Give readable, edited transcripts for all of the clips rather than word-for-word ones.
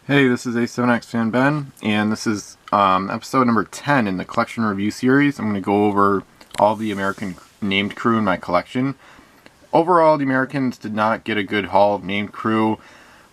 Hey, this is A7X Fan Ben, and this is episode number 10 in the collection review series. I'm going to go over all the American named crew in my collection. Overall, the Americans did not get a good haul of named crew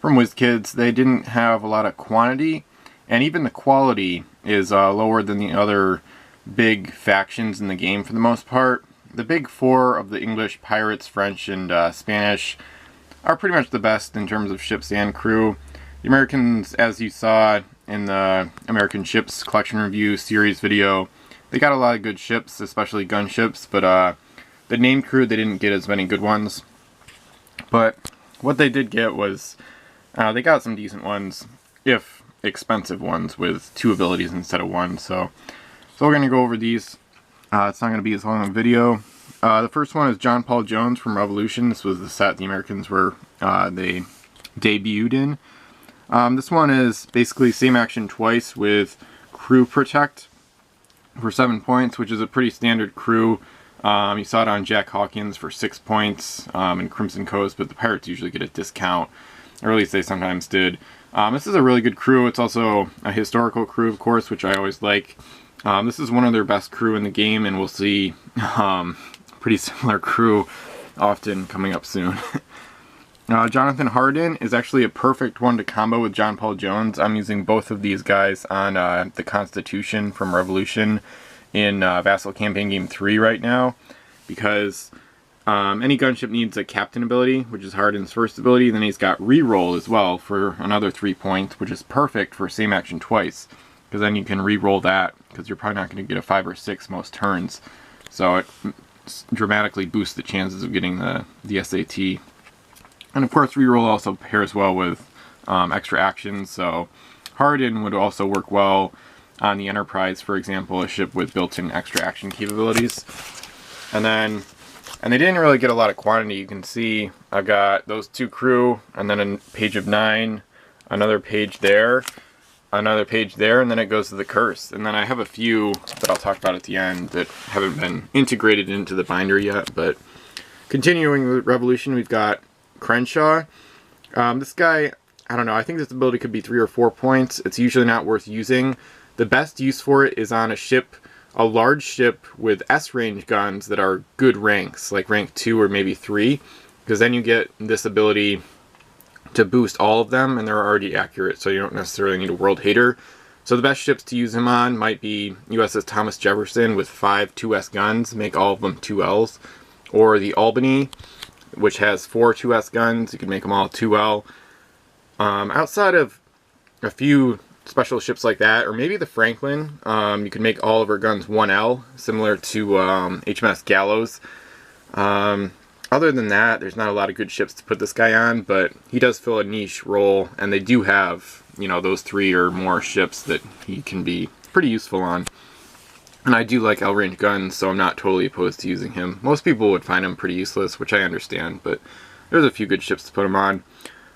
from WizKids. They didn't have a lot of quantity, and even the quality is lower than the other big factions in the game for the most part. The big four of the English, Pirates, French, and Spanish are pretty much the best in terms of ships and crew. The Americans, as you saw in the American Ships Collection Review series video, they got a lot of good ships, especially gunships, but the named crew, they didn't get as many good ones. But what they did get was, they got some decent ones, if expensive ones, with 2 abilities instead of 1. So we're going to go over these. It's not going to be as long a video. The first one is John Paul Jones from Revolution. This was the set the Americans were, they debuted in. This one is basically same action twice with crew protect for 7 points, which is a pretty standard crew. You saw it on Jack Hawkins for 6 points in Crimson Coast, but the Pirates usually get a discount, or at least they sometimes did. This is a really good crew. It's also a historical crew, of course, which I always like. This is one of their best crew in the game, and we'll see pretty similar crew often coming up soon. Jonathan Hardin is actually a perfect one to combo with John Paul Jones. I'm using both of these guys on the Constitution from Revolution in Vassal Campaign Game 3 right now, because any gunship needs a captain ability, which is Hardin's first ability. Then he's got reroll as well for another 3 points, which is perfect for same action twice, because then you can reroll that, because you're probably not going to get a 5 or 6 most turns. So it dramatically boosts the chances of getting the SAT. And of course, reroll also pairs well with extra actions, so Hardin would also work well on the Enterprise, for example, a ship with built-in extra action capabilities. And they didn't really get a lot of quantity. You can see I've got those 2 crew, and then a page of 9, another page there, another page there, and then it goes to the curse. And then I have a few that I'll talk about at the end that haven't been integrated into the binder yet. But continuing with Revolution, we've got Crenshaw. This guy, I don't know, I think this ability could be 3 or 4 points. It's usually not worth using. The best use for it is on a ship, a large ship with S-range guns that are good ranks, like rank 2 or maybe 3, because then you get this ability to boost all of them, and they're already accurate, so you don't necessarily need a world hater. So the best ships to use him on might be USS Thomas Jefferson with 5 2S guns, make all of them 2Ls, or the Albany, which has 4 2S guns. You can make them all 2L. Outside of a few special ships like that, or maybe the Franklin, you can make all of her guns 1L, similar to HMS Gallows. Other than that, there's not a lot of good ships to put this guy on, but he does fill a niche role, and they do have, you know, those 3 or more ships that he can be pretty useful on. And I do like L-range guns, so I'm not totally opposed to using him. Most people would find him pretty useless, which I understand, but there's a few good ships to put him on.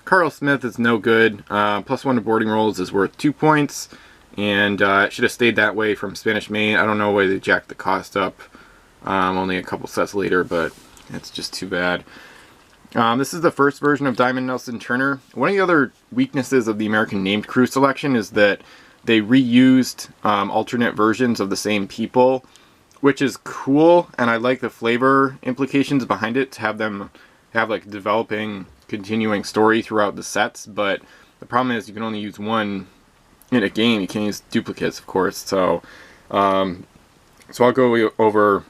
Carl Smith is no good. +1 to boarding rolls is worth 2 points, and it should have stayed that way from Spanish Main. I don't know why they jacked the cost up only a couple sets later, but it's just too bad. This is the first version of Diamond Nelson Turner. One of the other weaknesses of the American named crew selection is that they reused alternate versions of the same people, which is cool, and I like the flavor implications behind it to have them have like developing, continuing story throughout the sets. But the problem is you can only use one in a game. You can't use duplicates, of course. So I'll go over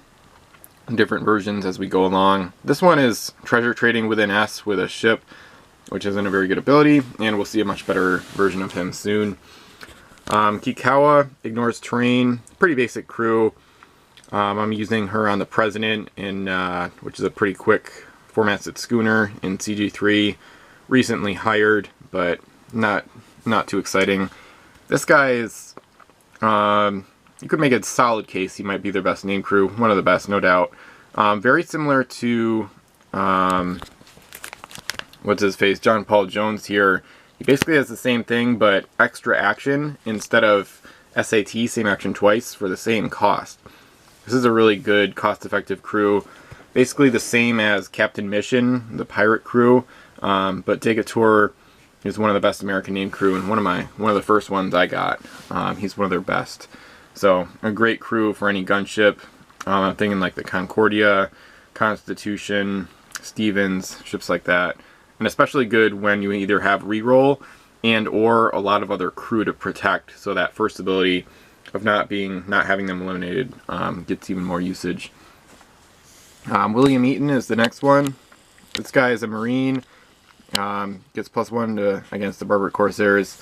different versions as we go along. This one is treasure trading within S with a ship, which isn't a very good ability, and we'll see a much better version of him soon. Kikawa ignores terrain, pretty basic crew. I'm using her on the President, in which is a pretty quick 4-masted schooner in CG3. Recently hired, but not too exciting. This guy is, you could make a solid case he might be their best name crew, one of the best, no doubt. Very similar to, what's his face, John Paul Jones here. He basically has the same thing, but extra action instead of SAT, same action twice, for the same cost. This is a really good, cost-effective crew. Basically the same as Captain Mission, the pirate crew, but take a tour is one of the best American named crew, and one of the first ones I got. He's one of their best. So a great crew for any gunship. I'm thinking like the Concordia, Constitution, Stevens, ships like that. And especially good when you either have reroll and or a lot of other crew to protect, so that first ability of not having them eliminated gets even more usage. William Eaton is the next one. This guy is a Marine. Gets +1 against the Barbary Corsairs.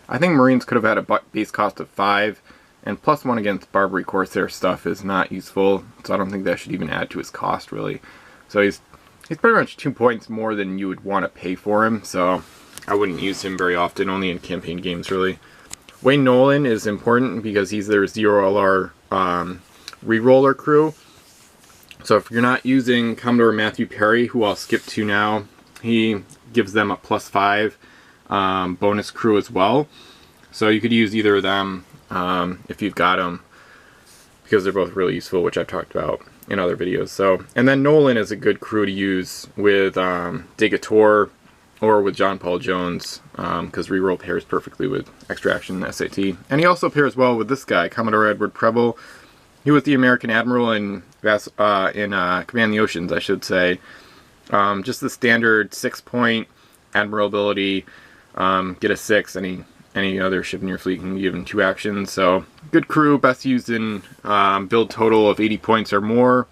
I think Marines could have had a base cost of 5, and +1 against Barbary Corsair stuff is not useful, so I don't think that should even add to his cost, really. So he's pretty much 2 points more than you would want to pay for him, so I wouldn't use him very often, only in campaign games, really. Wayne Nolan is important because he's their 0 LR reroller crew. So if you're not using Commodore Matthew Perry, who I'll skip to now, he gives them a +5 bonus crew as well. So you could use either of them if you've got them, because they're both really useful, which I've talked about in other videos. So, and then Nolan is a good crew to use with Degator or with John Paul Jones, because reroll pairs perfectly with Extraction and SAT. And he also pairs well with this guy, Commodore Edward Treble. He was the American Admiral in Command the Oceans, I should say. Just the standard 6-point admirability, get a 6. Any other ship in your fleet can be given 2 actions. So good crew, best used in build total of 80 points or more.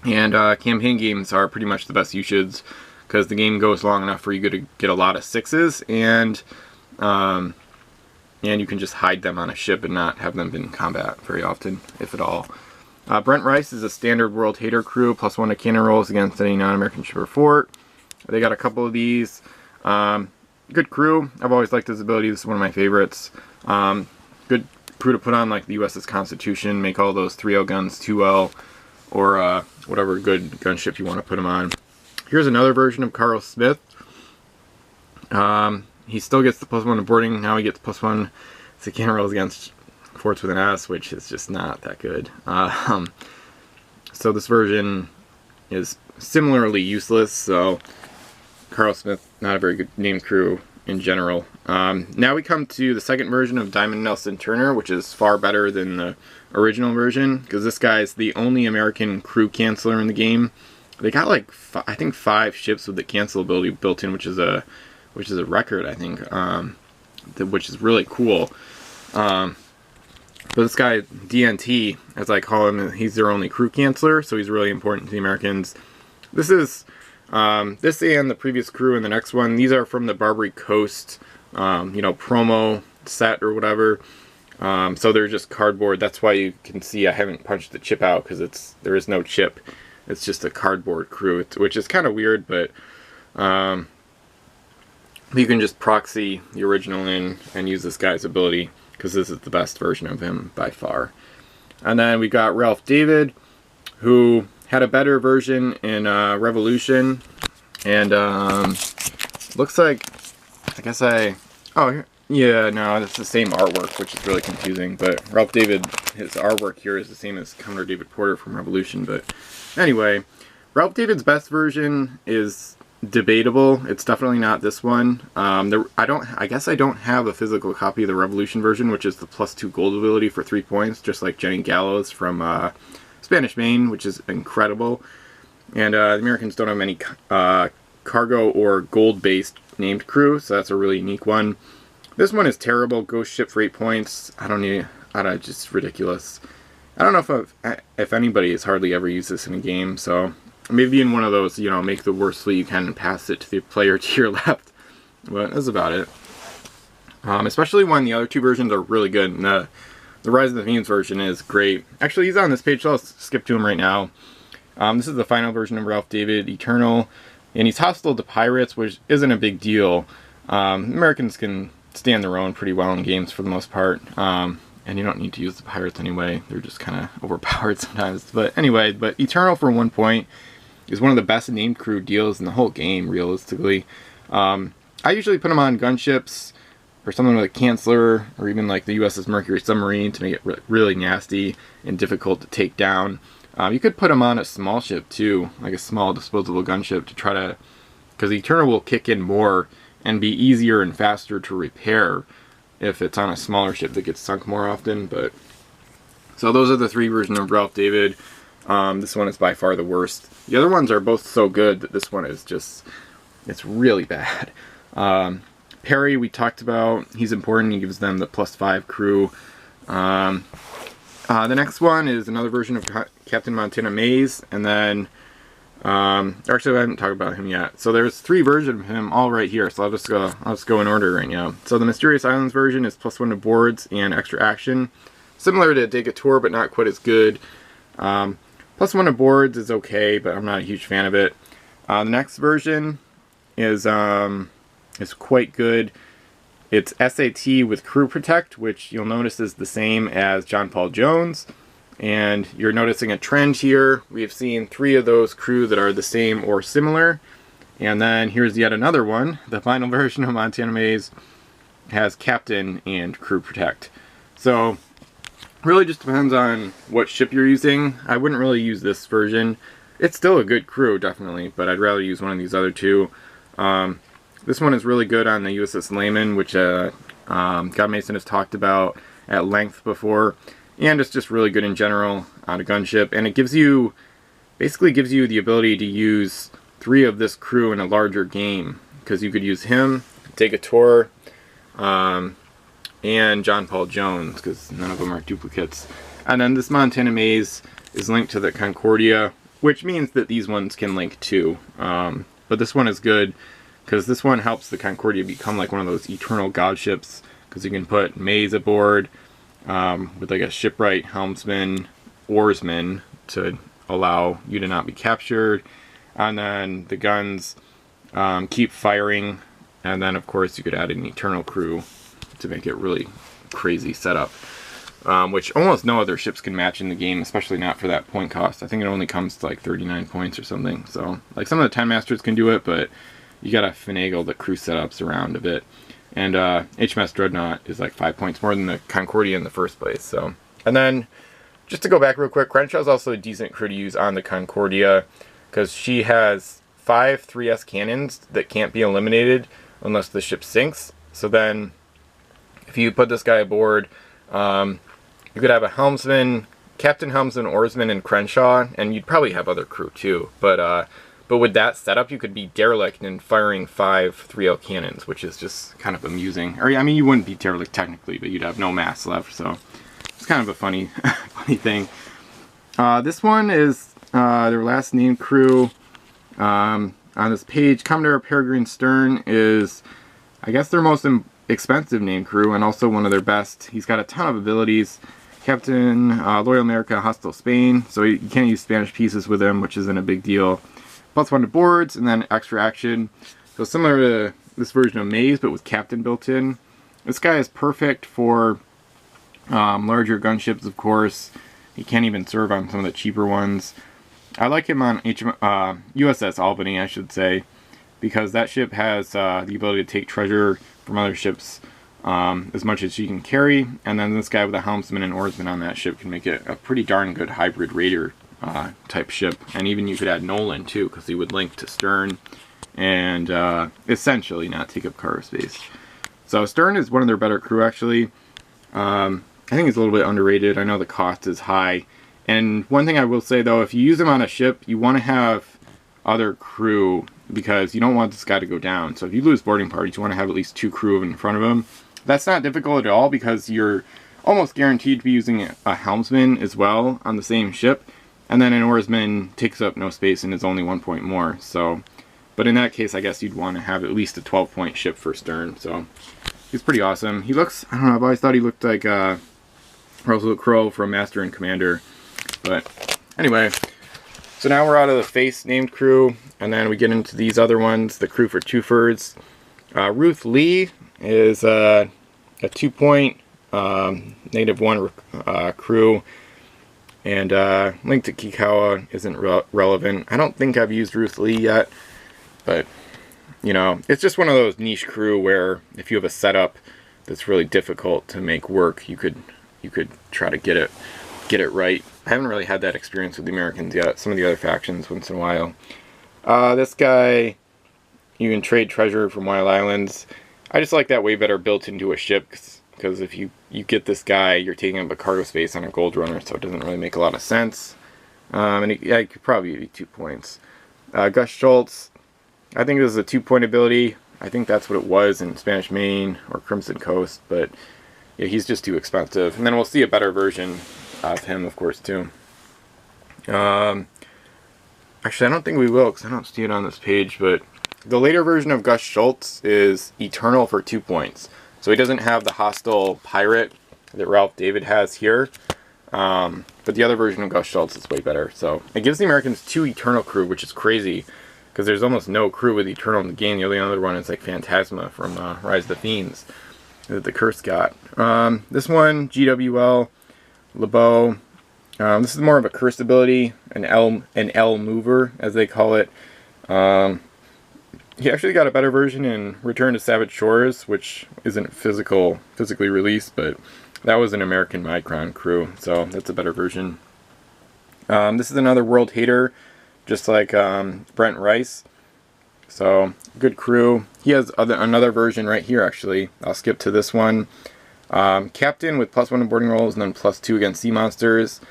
And campaign games are pretty much the best usage, because the game goes long enough for you to get a lot of 6s, and you can just hide them on a ship and not have them in combat very often, if at all. Brent Rice is a standard World Hater crew, +1 to cannon rolls against any non-American ship or fort. They got a couple of these. Good crew. I've always liked his ability. This is one of my favorites. Good crew to put on like the USS Constitution, make all those 3L guns 2L, or whatever good gunship you want to put them on. Here's another version of Carl Smith. He still gets the +1 to boarding. Now he gets +1 to cannon rolls against forts with an S, which is just not that good. So this version is similarly useless. So Carl Smith, not a very good named crew in general. Now we come to the second version of Diamond Nelson Turner, which is far better than the original version, because this guy is the only American crew canceller in the game. They got like I think 5 ships with the cancel ability built in, which is a record, I think, which is really cool. But this guy, DNT, as I call him, he's their only crew canceller, so he's really important to the Americans. This is this and the previous crew and the next one. These are from the Barbary Coast, promo set or whatever. So they're just cardboard. That's why you can see I haven't punched the chip out, because there is no chip. It's just a cardboard crew, which is kind of weird, but you can just proxy the original in and use this guy's ability, because this is the best version of him by far. And then we got Ralph David, who had a better version in Revolution, and looks like, it's the same artwork, which is really confusing, but Ralph David, his artwork here is the same as Commodore David Porter from Revolution. But anyway, Ralph David's best version is debatable. It's definitely not this one. I guess I don't have a physical copy of the Revolution version, which is the +2 gold ability for 3 points, just like Jenny Gallows from Spanish Main, which is incredible. And the Americans don't have many cargo or gold-based named crew, so that's a really unique one. This one is terrible. Ghost ship for 8 points. Just ridiculous. I don't know if anybody has hardly ever used this in a game, so maybe in one of those, make the worst fleet you can and pass it to the player to your left. But that's about it. Especially when the other 2 versions are really good. And the Rise of the Fiends version is great. Actually, he's on this page, so I'll skip to him right now. This is the final version of Ralph David, Eternal. And he's hostile to pirates, which isn't a big deal. Americans can stand their own pretty well in games for the most part. And you don't need to use the pirates anyway. They're just kind of overpowered sometimes. But anyway, Eternal for 1 point is one of the best named crew deals in the whole game, realistically. I usually put them on gunships or something like a canceller, or even like the USS Mercury submarine to make it really nasty and difficult to take down. You could put them on a small ship too, like a small disposable gunship, to try to, because the Eternal will kick in more and be easier and faster to repair if it's on a smaller ship that gets sunk more often. But so those are the 3 versions of Ralph David. This one is by far the worst. The other ones are both so good that this one is just, it's really bad. Perry we talked about. He's important. He gives them the +5 crew. The next one is another version of Captain Montana Mays, and then actually I haven't talked about him yet. So there's 3 versions of him all right here. So I'll just go in order right now. So the Mysterious Islands version is +1 to boards and extra action, similar to Decatur, but not quite as good. +1 to boards is okay, but I'm not a huge fan of it. The next version is quite good. It's SAT with Crew Protect, which you'll notice is the same as John Paul Jones. And you're noticing a trend here. We've seen 3 of those crew that are the same or similar. And then here's yet another one. The final version of Montana Mays has Captain and Crew Protect. So really just depends on what ship you're using. I wouldn't really use this version. It's still a good crew, definitely, but I'd rather use one of these other 2. This one is really good on the USS Layman, which God Mason has talked about at length before, and it's just really good in general on a gunship. And it basically gives you the ability to use 3 of this crew in a larger game, because you could use him, Decatur, and John Paul Jones, because none of them are duplicates. And then this Montana Mays is linked to the Concordia, which means that these ones can link too. But this one is good, because this one helps the Concordia become like one of those eternal god ships, because you can put Mays aboard with like a shipwright, helmsman, oarsman to allow you to not be captured, and then the guns keep firing, and then of course you could add an eternal crew to make it really crazy setup, which almost no other ships can match in the game, especially not for that point cost. I think it only comes to like 39 points or something. So like some of the 10 masters can do it, but you gotta finagle the crew setups around a bit. And HMS Dreadnought is like 5 points more than the Concordia in the first place. So, and then just to go back real quick, Crenshaw is also a decent crew to use on the Concordia, because she has 5 3S cannons that can't be eliminated unless the ship sinks. So then if you put this guy aboard, you could have a helmsman, captain, helmsman, oarsman, and Crenshaw, and you'd probably have other crew too. But with that setup, you could be derelict and firing 5 3L cannons, which is just kind of amusing. Or I mean, you wouldn't be derelict technically, but you'd have no mass left, so it's kind of a funny, funny thing. This one is their last named crew. On this page, Commodore Peregrine Stern is, I guess, their most expensive named crew, and also one of their best. He's got a ton of abilities. Captain, Loyal America, Hostile Spain, so you can't use Spanish pieces with him, which isn't a big deal. +1 to boards, and then extra action. So similar to this version of Maze, but with Captain built in. This guy is perfect for larger gunships, of course. He can't even serve on some of the cheaper ones. I like him on USS Albany, I should say, because that ship has the ability to take treasure from other ships as much as she can carry. And then this guy with a helmsman and oarsman on that ship can make it a pretty darn good hybrid raider type ship. And even you could add Nolan too, because he would link to Stern and essentially not take up cargo space. So Stern is one of their better crew, actually. I think he's a little bit underrated. I know the cost is high. And one thing I will say though, if you use him on a ship, you want to have other crew, because you don't want this guy to go down. So if you lose boarding parties, you want to have at least 2 crew in front of him. That's not difficult at all, because you're almost guaranteed to be using a helmsman as well on the same ship. And then an oarsman takes up no space and is only 1 point more. So, but in that case, I guess you'd want to have at least a 12-point ship for Stern. So he's pretty awesome. He looks, I don't know, I've always thought he looked like Russell Crowe from Master and Commander. But anyway, so now we're out of the face named crew, and then we get into these other ones, the crew for Twofers. Ruth Lee is a 2-point -1 crew. And Link to Kikawa isn't relevant. I don't think I've used Ruth Lee yet, but you know, it's just one of those niche crew where if you have a setup that's really difficult to make work, you could try to get it right. I haven't really had that experience with the Americans yet. Some of the other factions once in a while. This guy You can trade treasure from Wild Islands. I just like that way better built into a ship, because if you get this guy, you're taking up a cargo space on a gold runner, so it doesn't really make a lot of sense. And it could probably be 2 points. Gus Schultz, I think this is a 2-point ability. I think that's what it was in Spanish Main or Crimson Coast, but yeah, he's just too expensive. And then we'll see a better version of him, of course, too. Actually, I don't think we will, because I don't see it on this page, but the later version of Gus Schultz is Eternal for 2 points. So he doesn't have the hostile pirate that Ralph David has here. But the other version of Gus Schultz is way better. So it gives the Americans 2 Eternal crew, which is crazy, because there's almost no crew with Eternal in the game. The only other one is like Phantasma from Rise of the Fiends that the Curse got. This one, GWL, LeBeau. This is more of a cursed ability, an L mover, as they call it. He actually got a better version in Return to Savage Shores, which isn't physically released, but that was an American Micron crew, so that's a better version. This is another World Hater, just like Brent Rice. So, good crew. He has another version right here, actually. I'll skip to this one. Captain with +1 in boarding rolls and then +2 against sea monsters.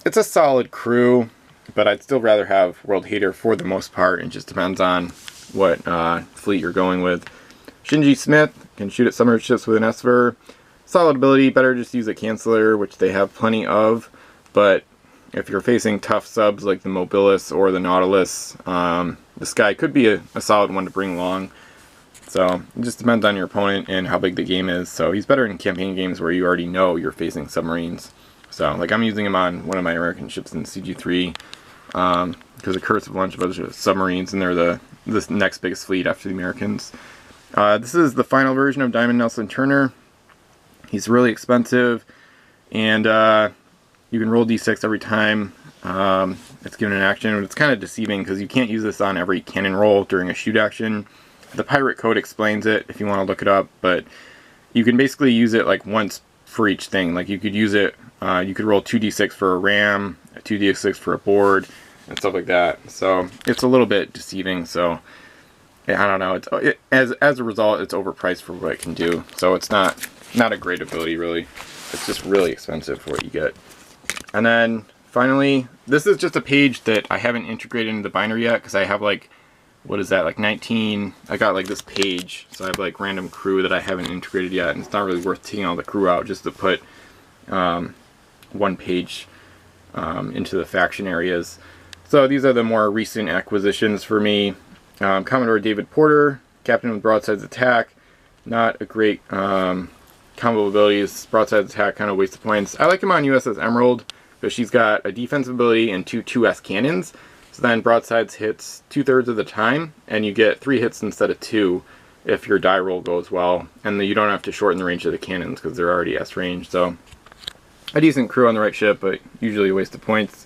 It's a solid crew, but I'd still rather have World Hater for the most part. It just depends on what fleet you're going with. Shinji Smith can shoot at submarine ships with an S-ver. Solid ability, better just use a canceller, which they have plenty of, but if you're facing tough subs like the Mobilis or the Nautilus, this guy could be a solid one to bring along. So it just depends on your opponent and how big the game is. So he's better in campaign games where you already know you're facing submarines. So like I'm using him on one of my American ships in CG3 because it curses a bunch of other submarines, and they're the next biggest fleet after the Americans. This is the final version of Diamond Nelson Turner. He's really expensive, and you can roll d6 every time it's given an action. But it's kind of deceiving because you can't use this on every cannon roll during a shoot action. The Pirate Code explains it if you want to look it up, but you can basically use it like once for each thing. Like you could use it, you could roll 2d6 for a ram, 2d6 for a board, and stuff like that. So it's a little bit deceiving. So yeah, I don't know. As a result, it's overpriced for what it can do. So it's not a great ability really. It's just really expensive for what you get. And then finally, this is just a page that I haven't integrated into the binder yet because I have like, what is that, like 19, I got like this page, so I have like random crew that I haven't integrated yet, and it's not really worth taking all the crew out just to put one page into the faction areas. So these are the more recent acquisitions for me. Commodore David Porter, Captain with Broadsides Attack, not a great combo abilities. Broadsides Attack kind of waste of points. I like him on USS Emerald because she's got a defensive ability and 2 2S cannons. So then broadsides hits 2/3 of the time, and you get 3 hits instead of 2 if your die roll goes well. And then you don't have to shorten the range of the cannons because they're already S range. So a decent crew on the right ship, but usually a waste of points.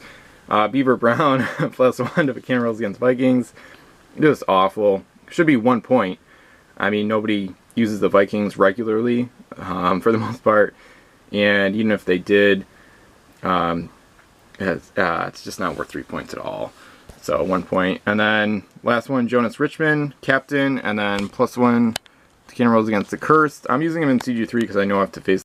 Beaver Brown, +1 to cannon rolls against Vikings. Just awful. Should be 1 point. I mean, nobody uses the Vikings regularly for the most part. And even if they did, it's just not worth 3 points at all. So 1 point. And then last one, Jonas Richmond, Captain, and then +1 to cannon rolls against the Cursed. I'm using him in CG3 because I know I have to face